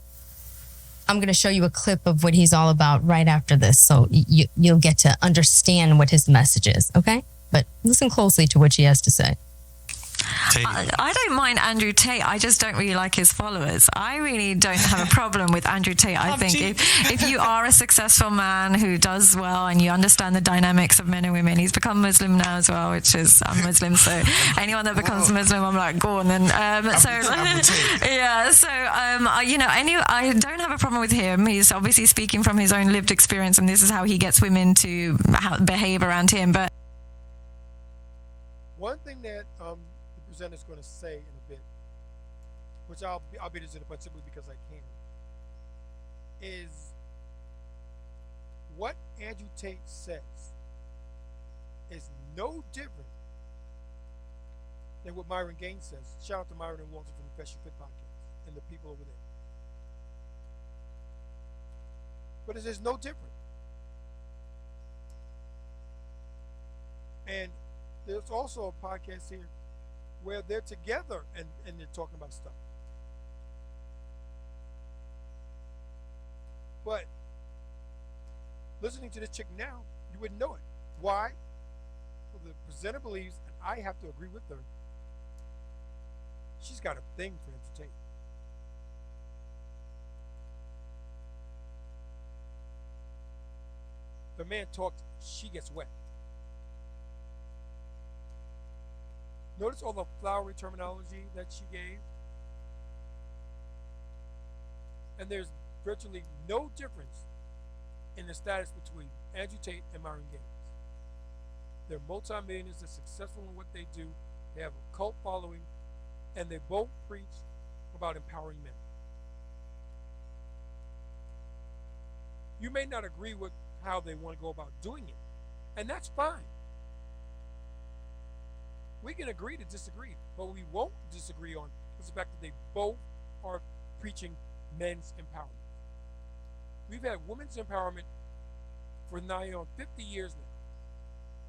going to show you a clip of what he's all about right after this, so you'll get to understand what his message is, okay? But listen closely to what he has to say. I don't mind Andrew Tate. I just don't really like his followers. I really don't have a problem with Andrew Tate. I think if you are a successful man who does well and you understand the dynamics of men and women, he's become Muslim now as well, which is, I'm Muslim, so anyone that becomes Muslim, I'm like, go on then. I don't have a problem with him. He's obviously speaking from his own lived experience, and this is how he gets women to behave around him. But one thing that the presenter's going to say in a bit, which I'll be this in a bunch simply because I can, is what Andrew Tate says is no different than what Myron Gaines says. Shout out to Myron and Walter from the Fresh Fit podcast and the people over there. But it is no different. And there's also a podcast here where they're together and they're talking about stuff. But listening to this chick now, you wouldn't know it. Why? Well, the presenter believes, and I have to agree with her, she's got a thing for entertainment. The man talks, she gets wet. Notice all the flowery terminology that she gave. And there's virtually no difference in the status between Andrew Tate and Myron Gaines. They're multimillionaires, they're successful in what they do, they have a cult following, and they both preach about empowering men. You may not agree with how they want to go about doing it, and that's fine. We can agree to disagree, but we won't disagree on is the fact that they both are preaching men's empowerment. We've had women's empowerment for nigh on 50 years now,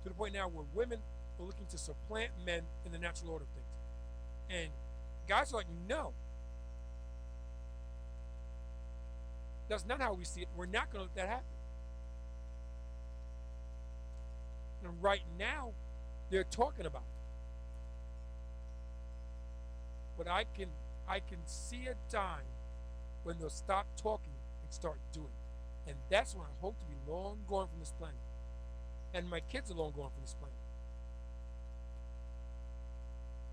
to the point now where women are looking to supplant men in the natural order of things. And guys are like, no. That's not how we see it. We're not going to let that happen. And right now, they're talking about it. But I can see a time when they'll stop talking and start doing. And that's when I hope to be long gone from this planet. And my kids are long gone from this planet.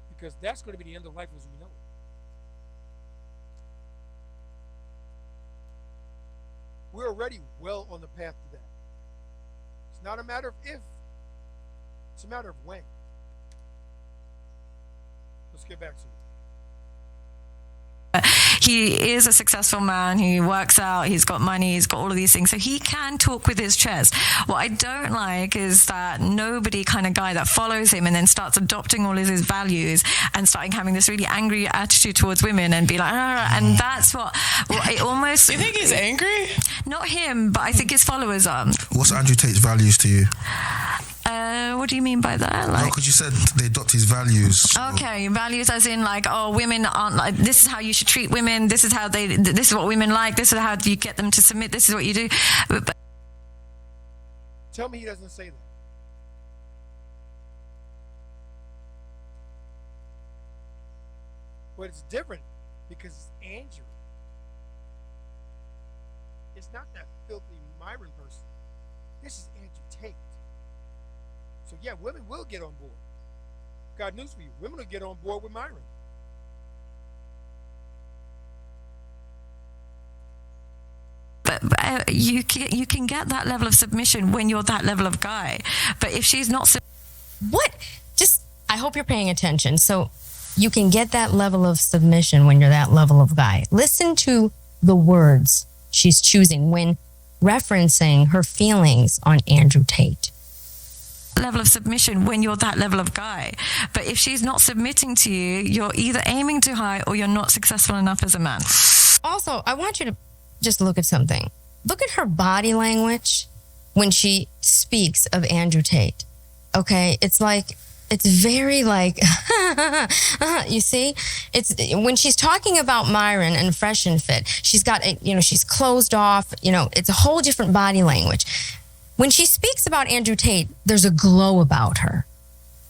Because that's going to be the end of life as we know it. We're already well on the path to that. It's not a matter of if, it's a matter of when. Let's get back to it. he is a successful man. He works out. He's got money. He's got all of these things. So he can talk with his chest. What I don't like is that nobody kind of guy that follows him and then starts adopting all of his values and starting having this really angry attitude towards women and be like, and that's what it almost. Do you think he's angry? Not him, but I think his followers are. What's Andrew Tate's values to you? What do you mean by that? No, because you said they adopt his values. So. Okay, values as in like, oh, women aren't like, this is how you should treat women. This is what women like. This is how you get them to submit. This is what you do. But Tell me he doesn't say that. But it's different because it's Andrew. It's not that filthy Myron person. This is Andrew Tate. So yeah, women will get on board. Got news for you. Women will get on board with Myron. But you can get that level of submission when you're that level of guy. But if she's not... What? Just, I hope you're paying attention. So you can get that level of submission when you're that level of guy. Listen to the words she's choosing when referencing her feelings on Andrew Tate. Level of submission when you're that level of guy. But if she's not submitting to you, you're either aiming too high or you're not successful enough as a man. Also, I want you to just look at something. Look at her body language when she speaks of Andrew Tate. Okay, it's like, it's very like, you see? It's when she's talking about Myron and Fresh and Fit, she's got, she's closed off, it's a whole different body language. When she speaks about Andrew Tate, there's a glow about her,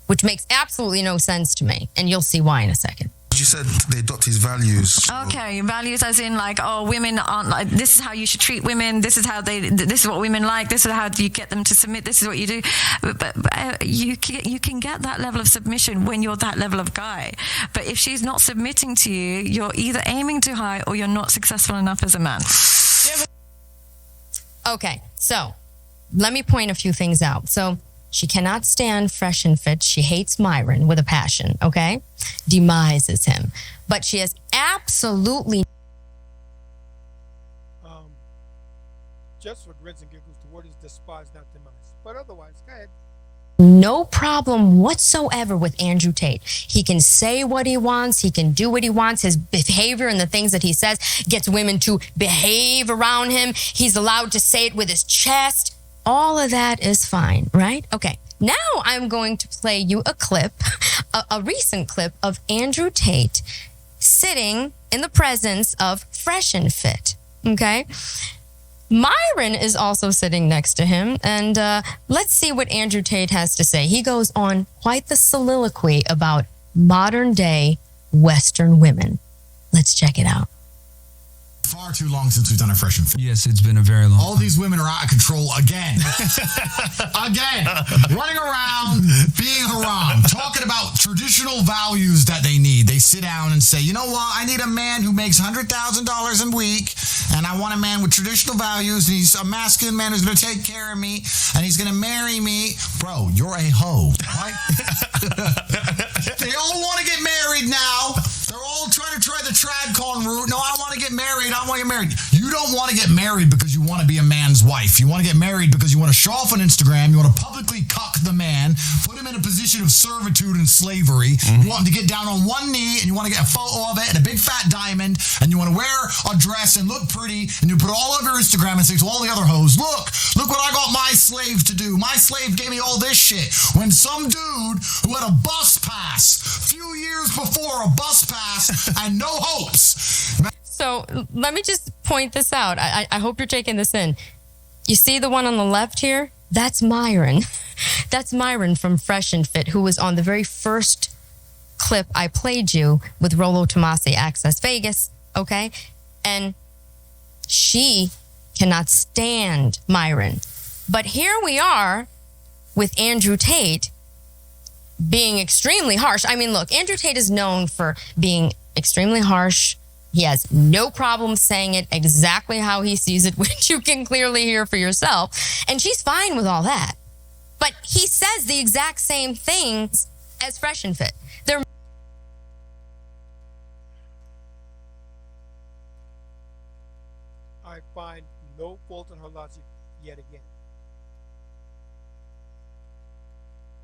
which makes absolutely no sense to me. And you'll see why in a second. You said they adopt his values. So. Okay, values as in like, oh, women aren't like, this is how you should treat women. This is what women like. This is how you get them to submit. This is what you do. But you can get that level of submission when you're that level of guy. But if she's not submitting to you, you're either aiming too high or you're not successful enough as a man. Okay, so let me point a few things out. So she cannot stand Fresh and Fit. She hates Myron with a passion, okay? Demises him. But she has absolutely... just for grins and giggles, the word is despise, not demise. But otherwise, go ahead. No problem whatsoever with Andrew Tate. He can say what he wants. He can do what he wants. His behavior and the things that he says gets women to behave around him. He's allowed to say it with his chest. All of that is fine, right? Okay, now I'm going to play you a clip, a recent clip of Andrew Tate sitting in the presence of Fresh and Fit, okay? Myron is also sitting next to him, and let's see what Andrew Tate has to say. He goes on quite the soliloquy about modern-day Western women. Let's check it out. Far too long since we've done a Fresh and Fit. Yes, it's been a very long All time. these women are out of control again. Again. Running around, being haram, talking about traditional values that they need. They sit down and say, you know what? I need a man who makes $100,000 a week, and I want a man with traditional values, and he's a masculine man who's going to take care of me, and he's going to marry me. Bro, you're a hoe. Right? They all want to get married now. They're all trying to try the tradcon route. No, I want to get married. I want to get married. You don't want to get married because you want to be a man's wife. You want to get married because you want to show off on Instagram. You want to publicly cuck the man, put him in a position of servitude and slavery. You want him to get down on one knee, and you want to get a photo of it and a big fat diamond, and you want to wear a dress and look pretty, and you put it all over your Instagram and say to all the other hoes, look what I got my slave to do. My slave gave me all this shit. When some dude who had a bus pass, few years before, a bus pass and no hopes. So let me just point this out. I hope you're taking this in. You see the one on the left here? That's Myron. That's Myron from Fresh and Fit, who was on the very first clip I played you with Rollo Tomasi, Access Vegas, okay? And she cannot stand Myron. But here we are with Andrew Tate being extremely harsh. I mean, look, Andrew Tate is known for being extremely harsh. He has no problem saying it exactly how he sees it, which you can clearly hear for yourself. And she's fine with all that. But he says the exact same things as Fresh and Fit. They're I find no fault in her logic yet again.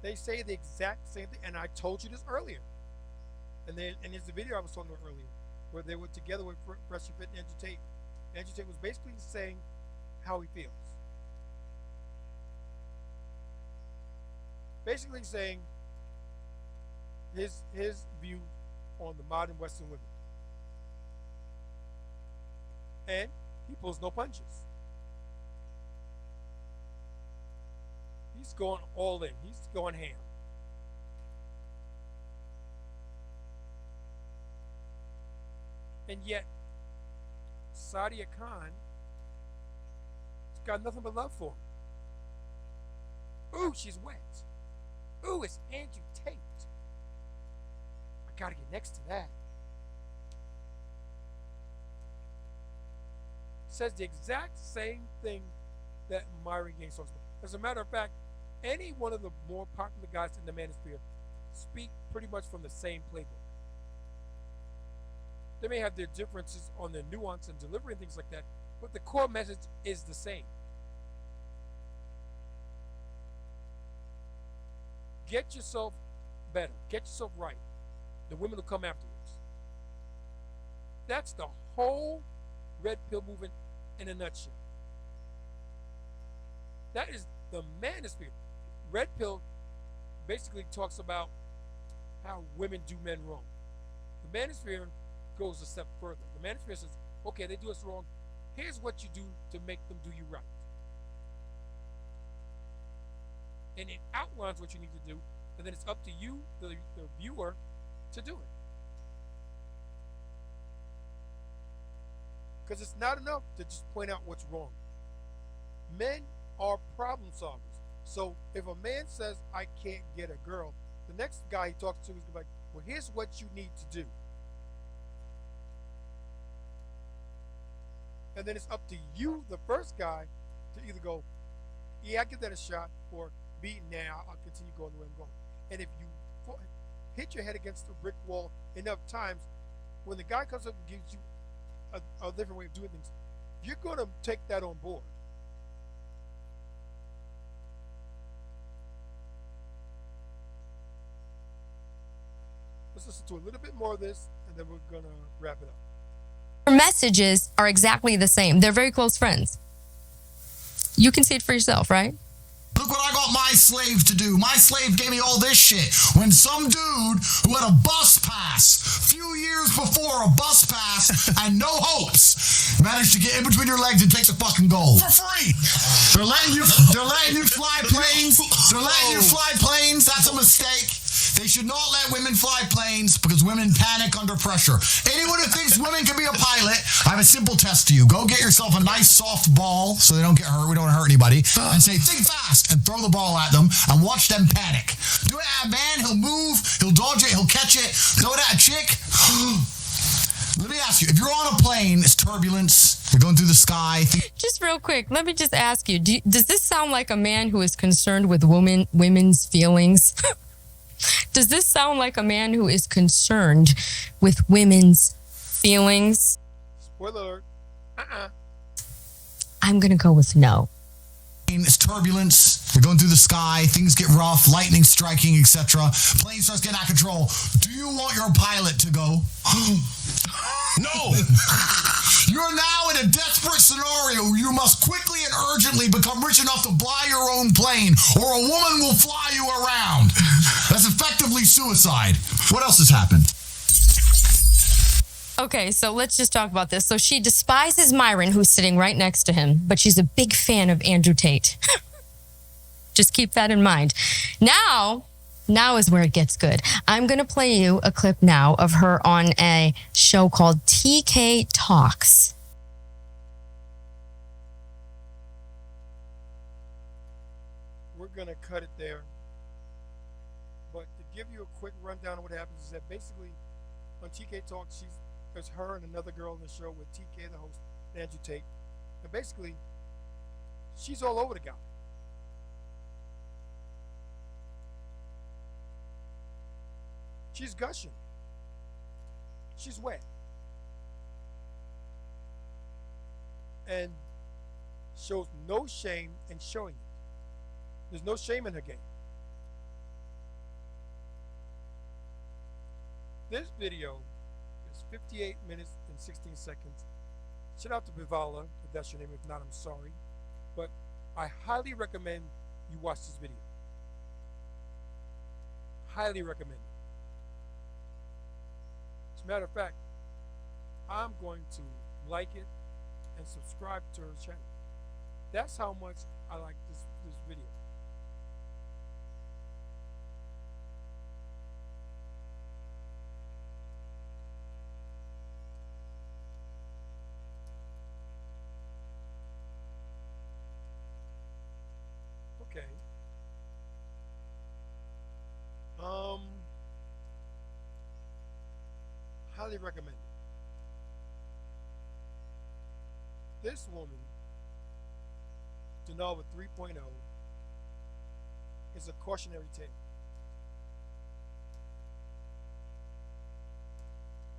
They say the exact same thing, and I told you this earlier. And there's the video I was talking about earlier, where they were together with Fresh Fit and Andrew Tate. Andrew Tate was basically saying how he feels. Basically saying his view on the modern Western women. And he pulls no punches. He's going all in. He's going ham. And yet, Sadia Khan has got nothing but love for him. Ooh, she's wet. Ooh, it's Andrew Tate. I gotta get next to that. Says the exact same thing that Myron Gaines talks about. As a matter of fact, any one of the more popular guys in the manosphere speak pretty much from the same playbook. They may have their differences on their nuance and delivery and things like that, but the core message is the same. Get yourself better. Get yourself right. The women will come afterwards. That's the whole red pill movement in a nutshell. That is the manosphere. Red pill basically talks about how women do men wrong. The manosphere goes a step further. The manosphere says, okay, they do us wrong. Here's what you do to make them do you right. And it outlines what you need to do, and then it's up to you, the viewer, to do it. Because it's not enough to just point out what's wrong. Men are problem solvers. So if a man says, I can't get a girl, the next guy he talks to is going to be like, well, here's what you need to do. And then it's up to you, the first guy, to either go, yeah, I give that a shot, or B, now I'll continue going the way I'm going. And if you hit your head against a brick wall enough times, when the guy comes up and gives you a different way of doing things, you're going to take that on board. Let's listen to a little bit more of this, and then we're going to wrap it up. Her messages are exactly the same. They're very close friends. You can see it for yourself, right? Look what I got my slave to do. My slave gave me all this shit. When some dude who had a bus pass, a few years before, a bus pass and no hopes, managed to get in between your legs and take the fucking gold. For free. They're letting you fly planes. They're letting you fly planes. That's a mistake. They should not let women fly planes because women panic under pressure. Anyone who thinks women can be a pilot, I have a simple test to you. Go get yourself a nice soft ball so they don't get hurt. We don't want to hurt anybody. And say, think fast, and throw the ball at them and watch them panic. Do it at a man, he'll move, he'll dodge it, he'll catch it. Throw it at a chick. Let me ask you, if you're on a plane, it's turbulence, you're going through the sky. Just real quick, let me just ask you, does this sound like a man who is concerned with women's feelings? Does this sound like a man who is concerned with women's feelings? Spoiler alert. I'm going to go with no. It's turbulence. You're going through the sky. Things get rough. Lightning striking, etc. Plane starts getting out of control. Do you want your pilot to go? No. You're now in a desperate scenario. You must quickly and urgently become rich enough to buy your own plane, or a woman will fly you around. That's effectively suicide. What else has happened? Okay, so let's just talk about this. So she despises Myron, who's sitting right next to him, but she's a big fan of Andrew Tate. Just keep that in mind. Now is where it gets good. I'm going to play you a clip now of her on a show called TK Talks. We're going to cut it there. But to give you a quick rundown of what happens is that basically on TK Talks, there's her and another girl on the show with TK, the host, and Andrew Tate. And basically, she's all over the guy. She's gushing. She's wet. and shows no shame in showing it. There's no shame in her game. This video is 58 minutes and 16 seconds. Shout out to Bivala, if that's your name. If not, I'm sorry. But I highly recommend you watch this video. Highly recommend it. As a matter of fact, I'm going to like it and subscribe to her channel. That's how much I like this video. Okay. Highly recommend it. This woman, Denova 3.0, is a cautionary tale.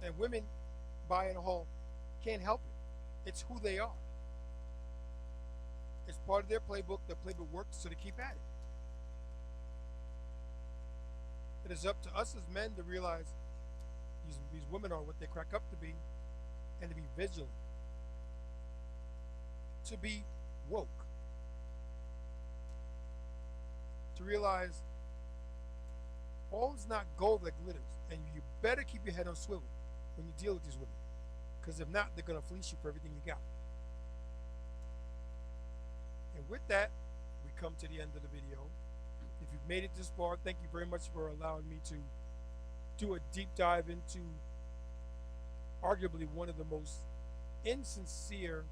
And women, by and whole, can't help it. It's who they are. It's part of their playbook. The playbook works, so they keep at it. It is up to us as men to realize these women are what they crack up to be, and to be vigilant, to be woke, to realize all is not gold that glitters, and you better keep your head on swivel when you deal with these women, because if not, they're going to fleece you for everything you got. And with that, we come to the end of the video. If you've made it this far, thank you very much for allowing me to do a deep dive into arguably one of the most insincere,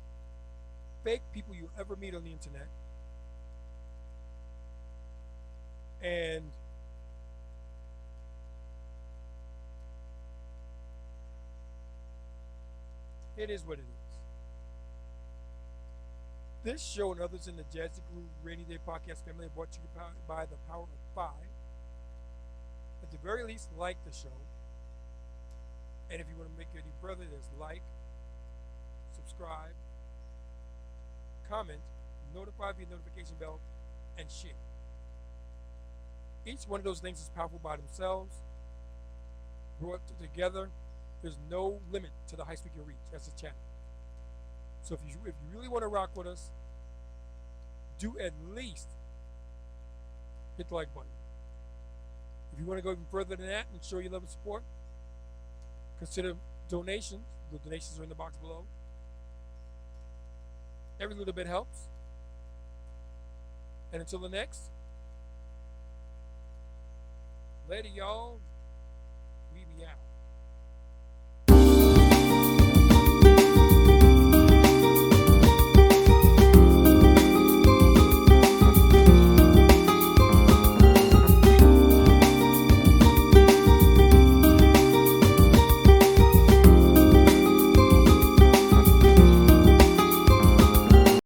fake people you'll ever meet on the internet. And it is what it is. This show and others in the Jazzy Groove Rainy Day Podcast family are brought to you by the Power of 5. At the very least, like the show. And if you want to make it any further, there's like, subscribe, comment, notify via notification bell, and share. Each one of those things is powerful by themselves. Brought together, there's no limit to the heights we can reach as a channel. So if you really want to rock with us, do at least hit the like button. If you want to go even further than that and show your love and support, consider donations. The donations are in the box below. Every little bit helps. And until the next, later, y'all.